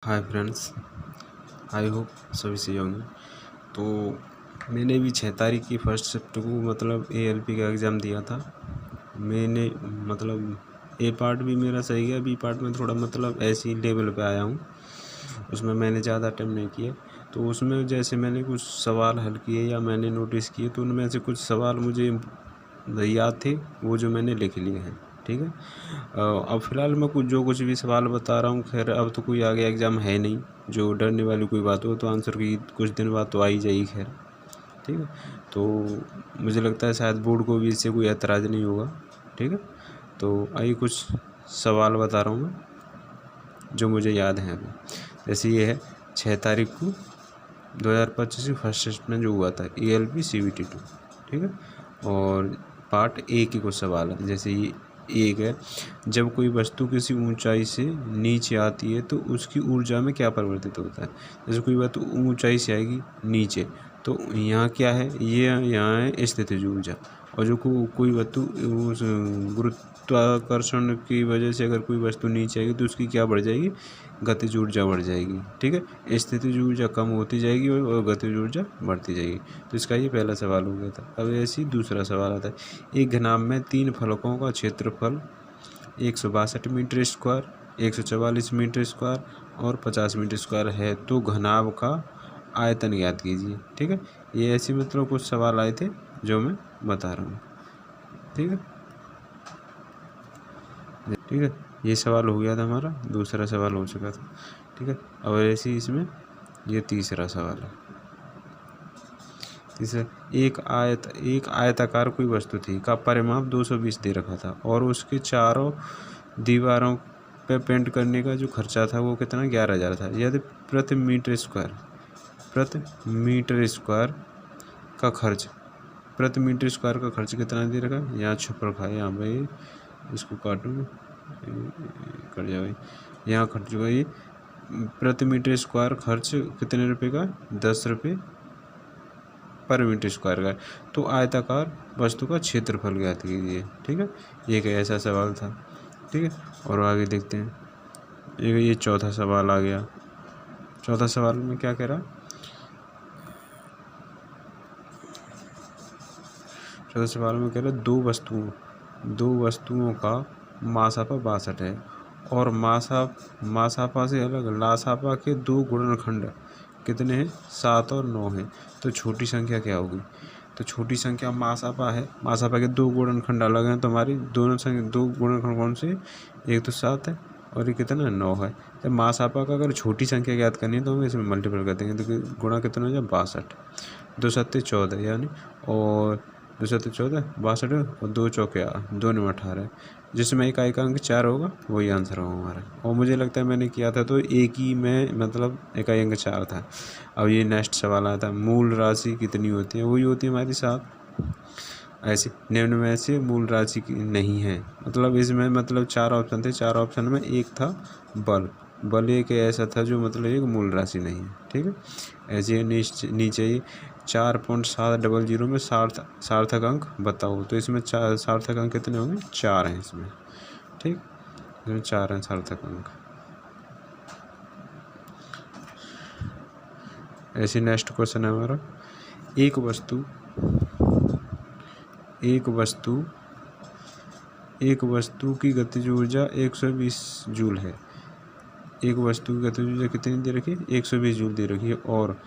Hi friends, I hope सभी सही होंगे। तो मैंने भी 6 तारीख की फर्स्ट शिफ्ट को मतलब ALP का एग्ज़ाम दिया था। मैंने मतलब ए पार्ट भी मेरा सही गया, बी पार्ट में थोड़ा मतलब ऐसे ही लेवल पे आया हूँ। उसमें मैंने ज़्यादा अटेम्प्ट नहीं किए। तो उसमें जैसे मैंने कुछ सवाल हल किए या मैंने नोटिस किए, तो उनमें से कुछ सवाल मुझे याद थे, वो जो मैंने लिख लिए हैं। ठीक है। अब फ़िलहाल मैं कुछ भी सवाल बता रहा हूँ। खैर अब तो कोई आगे एग्ज़ाम है नहीं, जो डरने वाली कोई बात हो, तो आंसर की कुछ दिन बाद तो आ ही जाएगी। खैर ठीक है। तो मुझे लगता है शायद बोर्ड को भी इससे कोई ऐतराज़ नहीं होगा। ठीक है। तो आइए कुछ सवाल बता रहा हूँ मैं, जो मुझे याद हैं अभी। जैसे ये है 6 तारीख को 2025 की फर्स्ट शिफ्ट में जो हुआ था ALP CBT 2। ठीक है। और पार्ट ए के कुछ सवाल है। जैसे ये एक है, जब कोई वस्तु किसी ऊंचाई से नीचे आती है तो उसकी ऊर्जा में क्या परिवर्तित होता है। जैसे कोई वस्तु ऊंचाई से आएगी नीचे, तो यहाँ क्या है, ये यहाँ है स्थितिज ऊर्जा। और जो कोई वस्तु उस गुरुत्वाकर्षण की वजह से अगर कोई वस्तु नीचे आएगी तो उसकी क्या बढ़ जाएगी, गतिज ऊर्जा बढ़ जाएगी। ठीक है। स्थितिज ऊर्जा कम होती जाएगी और गतिज ऊर्जा बढ़ती जाएगी। तो इसका ये पहला सवाल हो गया था। अब ऐसे ही दूसरा सवाल आता है, एक घनाभ में 3 फलकों का क्षेत्रफल 162 मीटर स्क्वायर, 144 मीटर स्क्वायर और 50 मीटर स्क्वायर है, तो घनाभ का आयतन ज्ञात कीजिए। ठीक है। ये ऐसे मतलब कुछ सवाल आए थे जो मैं बता रहा हूँ। ठीक है। ठीक है, ये सवाल हो गया था हमारा, दूसरा सवाल हो चुका था। ठीक है। अब ऐसे ही इसमें ये तीसरा सवाल है। तीसरा, एक आयताकार कोई वस्तु थी का परिमाप 220 दे रखा था और उसके चारों दीवारों पे पेंट करने का जो खर्चा था वो कितना, 11,000 था। यदि प्रति मीटर स्क्वायर का खर्च कितना दे रखा है, यहाँ छुप रखा है। यहाँ भाई इसको काटूँ, कट जाए भाई, यहाँ कट चुका। ये प्रति मीटर स्क्वायर खर्च कितने रुपए का, 10 रुपये पर मीटर स्क्वायर का। तो आयताकार वस्तु का क्षेत्रफल ज्ञात कीजिए। ठीक है। ये क्या ऐसा सवाल था। ठीक है। और आगे देखते हैं, ये चौथा सवाल आ गया। चौथा सवाल में क्या कह रहा, चौथा सवाल में कह रहा दो वस्तुओं का मासापा 62 है और मासापा से अलग लासापा के 2 गुणनखंड कितने हैं, 7 और 9 हैं। तो छोटी संख्या क्या होगी, तो छोटी संख्या मासापा है, मासापा के 2 गुणनखंड अलग हैं। तो हमारी दोनों संख्या 2 गुणनखंड कौन से, एक तो 7 है और ये कितना है, 9 है। जब मासापा का अगर छोटी संख्या ज्ञात करनी है तो हम इसमें मल्टीपल कर देंगे, तो गुणा कितना हो जाए, 62। 2 सत्ते 14 यानी, और 2 सत्ते 14, 62 और 2 चौके 2 में 18, जिसमें एक इकाई का अंक 4 होगा, वही आंसर होगा हमारा। और मुझे लगता है मैंने किया था तो एक ही में मतलब इकाई अंक 4 था। अब ये नेक्स्ट सवाल आया था, मूल राशि कितनी होती है, वही होती है हमारी 7। ऐसे निम्न में से मूल राशि की नहीं है, मतलब इसमें मतलब 4 ऑप्शन थे, 4 ऑप्शन में एक था बल एक ऐसा था जो मतलब एक मूल राशि नहीं है। ठीक है। ऐसे नीचे ही 4.700 में सार्थक अंक बताओ, तो इसमें सार्थक अंक कितने होंगे, 4 हैं इसमें। ठीक, इसमें 4 हैं सार्थक अंक। ऐसे नेक्स्ट क्वेश्चन है हमारा, एक वस्तु की गतिज ऊर्जा 120 जूल है। एक वस्तु की गतिज ऊर्जा कितनी दे रखी है, 120 जूल दे रखी है और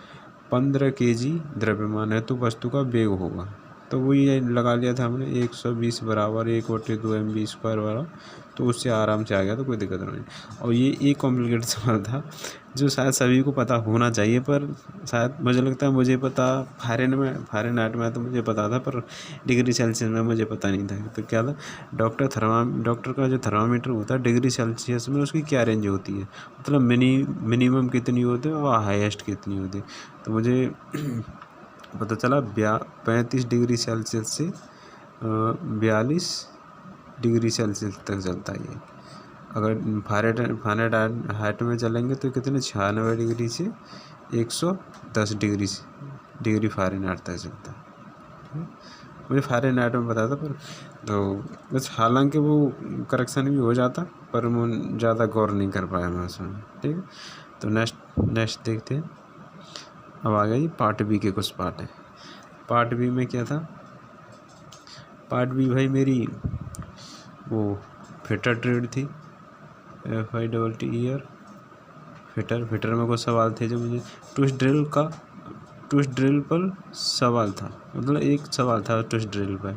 15 kg द्रव्यमान है, तो वस्तु का वेग होगा। तो वो ये लगा लिया था हमने, 120 बराबर 1/2 mv² वाला, तो उससे आराम से आ गया, तो कोई दिक्कत नहीं। और ये एक कॉम्प्लिकेटेड सवाल था जो शायद सभी को पता होना चाहिए, पर शायद मुझे लगता है मुझे पता फ़ारेनहाइट में तो मुझे पता था, पर डिग्री सेल्सियस में मुझे पता नहीं था। तो क्या था, डॉक्टर का जो थर्मामीटर होता है डिग्री सेल्सियस में उसकी क्या रेंज होती है, मतलब मिनिमम कितनी होती है और हाईएस्ट कितनी होती है। तो मुझे पता चला 35 डिग्री सेल्सियस से 42 डिग्री सेल्सियस तक चलता है ये। अगर फ़ारेनहाइट में चलेंगे तो कितने, 96 डिग्री से 110 डिग्री फ़ारेनहाइट तक चलता है। मुझे फ़ारेनहाइट में पता था, पर तो बस हालांकि वो करेक्शन भी हो जाता, पर मैं ज़्यादा गौर नहीं कर पाया मैं उसमें। ठीक है। तो नेक्स्ट देखते हैं। अब आ गई पार्ट बी के कुछ पार्ट है। पार्ट बी में क्या था, पार्ट बी भाई मेरी वो फिटर ट्रेड थी, FITTER फिटर में कुछ सवाल थे जो मुझे ट्विस्ट ड्रिल पर सवाल था, मतलब एक सवाल था ट्विस्ट ड्रिल पर,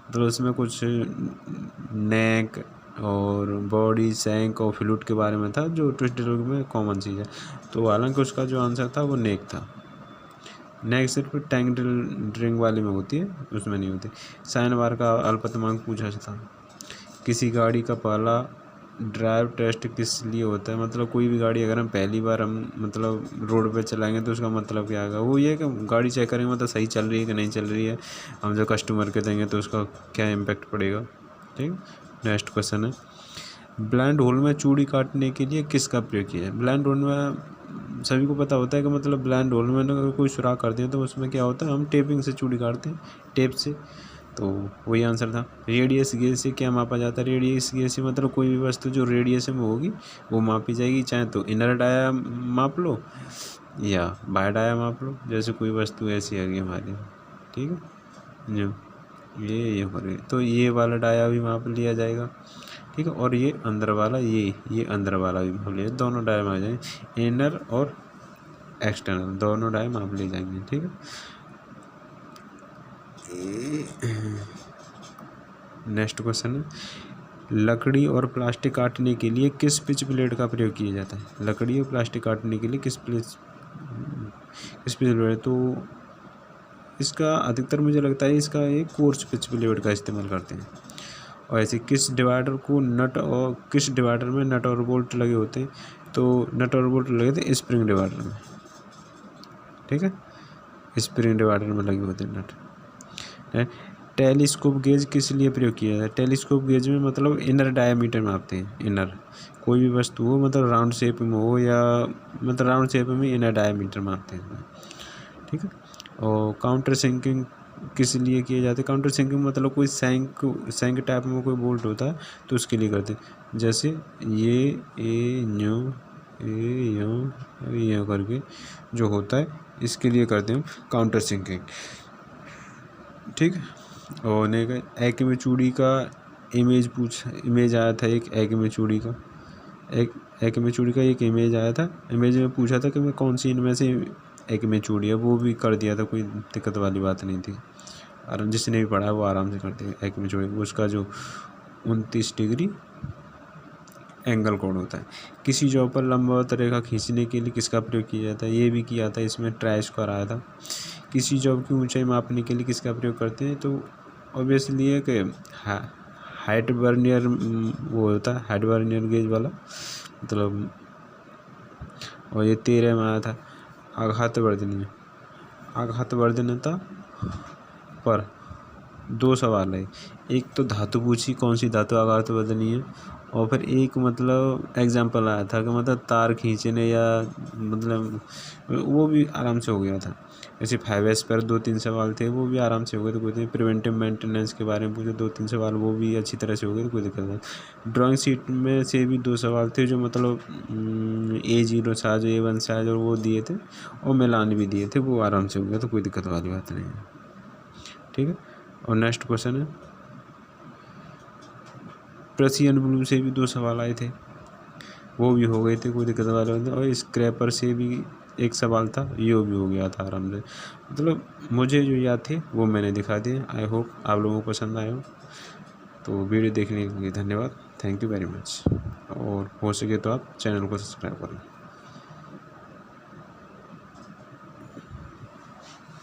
मतलब उसमें कुछ नेक और बॉडी सैंक और फ्लूइड के बारे में था जो ट्विस्ट ड्रिल में कॉमन चीज़ है। तो हालांकि उसका जो आंसर था वो नेक था। नेक सिर्फ टैंक ड्रिंग वाले में होती है, उसमें नहीं होती। साइन बार का अल्पतमांक पूछा था। किसी गाड़ी का पहला ड्राइव टेस्ट किस लिए होता है, मतलब कोई भी गाड़ी अगर हम पहली बार मतलब रोड पे चलाएंगे तो उसका मतलब क्या आएगा, वो ये कि गाड़ी चेक करेंगे मतलब सही चल रही है कि नहीं चल रही है, हम जो कस्टमर के देंगे तो उसका क्या इम्पैक्ट पड़ेगा। ठीक। नेक्स्ट क्वेश्चन है, ब्लाइंड होल में चूड़ी काटने के लिए किसका प्रयोग किया है। ब्लाइंड होल में सभी को पता होता है कि मतलब ब्लाइंड होल में अगर कोई सुराख करते हैं तो उसमें क्या होता है, हम टेपिंग से चूड़ी काटते हैं, टेप से। तो वही आंसर था। रेडियस गेज से क्या मापा जाता है, रेडियस गेज से मतलब कोई भी वस्तु जो रेडियस में होगी वो मापी जाएगी, चाहे तो इनर डाया माप लो या बाहर डाया माप लो। जैसे कोई वस्तु ऐसी है हमारी, ठीक है, जो ये हो रही तो ये वाला डाया भी माप लिया जाएगा, ठीक है। और ये अंदर वाला ये अंदर वाला भी माप लिया, दोनों डाया माप जाएंगे, इनर और एक्सटर्नल दोनों डाया माप ले जाएंगे, ठीक है। नेक्स्ट क्वेश्चन है, लकड़ी और प्लास्टिक काटने के लिए किस पिच ब्लेड का प्रयोग किया जाता है। लकड़ी और प्लास्टिक काटने के लिए किस पिच ब्लेड, तो इसका अधिकतर मुझे लगता है इसका एक कोर्स पिच ब्लेड का इस्तेमाल करते हैं। और ऐसे किस डिवाइडर में नट और बोल्ट लगे होते हैं, तो नट और बोल्ट लगे थे स्प्रिंग डिवाइडर में, ठीक है, स्प्रिंग डिवाइडर में लगे होते हैं नट। टेलीस्कोप गेज किस लिए प्रयोग किया जाता है। टेलीस्कोप गेज में मतलब इनर डायमीटर मापते हैं, इनर कोई भी वस्तु हो मतलब राउंड शेप में हो या मतलब राउंड शेप में इनर डायमीटर मापते हैं, ठीक है। और काउंटर सिंकिंग किस लिए किए जाते हैं। काउंटर सिंकिंग मतलब कोई सैंक टाइप में कोई बोल्ट होता है तो उसके लिए करते हैं, जैसे ये यूँ करके जो होता है इसके लिए करते हैं काउंटर सिंकिंग, ठीक है। और एक में चूड़ी का इमेज आया था, एक में चूड़ी का एक इमेज आया था। इमेज में पूछा था कि मैं कौन सी इनमें से एक में चूड़ी है, वो भी कर दिया था, कोई दिक्कत वाली बात नहीं थी। और जिसने भी पढ़ा वो आराम से करते हैं। एक में चूड़ी उसका जो 29 डिग्री एंगल कोण होता है। किसी जॉब पर लंबवत रेखा खींचने के लिए किसका प्रयोग किया जाता है, ये भी किया था, इसमें ट्राई स्क्वायर आया था। किसी जॉब की ऊंचाई मापने के लिए किसका प्रयोग करते हैं, तो ऑब्वियसली है कि हाइट वर्नियर वो होता है, हाइट वर्नियर गेज वाला मतलब। और ये 13 में आया था। आघातवर्धनीयता पर 2 सवाल है। एक तो धातु पूछी कौन सी धातु आघातवर्धनीय है, और फिर एक मतलब एग्जाम्पल आया था कि मतलब तार खींचने या मतलब वो भी आराम से हो गया था। ऐसे 5S पर 2-3 सवाल थे, वो भी आराम से हो गए, तो कोई नहीं। प्रिवेंटिव मेंटेनेंस के बारे में पूछे 2-3 सवाल, वो भी अच्छी तरह से हो गए, तो कोई दिक्कत नहीं। ड्राइंग शीट में से भी 2 सवाल थे जो मतलब A0 साइज A1 साइज और वो दिए थे, और मिलान भी दिए थे, वो आराम से हो गया, तो कोई दिक्कत वाली बात नहीं है, ठीक है। और नेक्स्ट क्वेश्चन है, पर्शियन ब्लू से भी 2 सवाल आए थे, वो भी हो गए थे, कोई दिक्कत वाला नहीं। और स्क्रैपर से भी एक सवाल था, ये भी हो गया था आराम से। मतलब मुझे जो याद थे वो मैंने दिखा दिए। आई होप आप लोगों को पसंद आए हो। तो वीडियो देखने के लिए धन्यवाद, थैंक यू वेरी मच। और हो सके तो आप चैनल को सब्सक्राइब करें।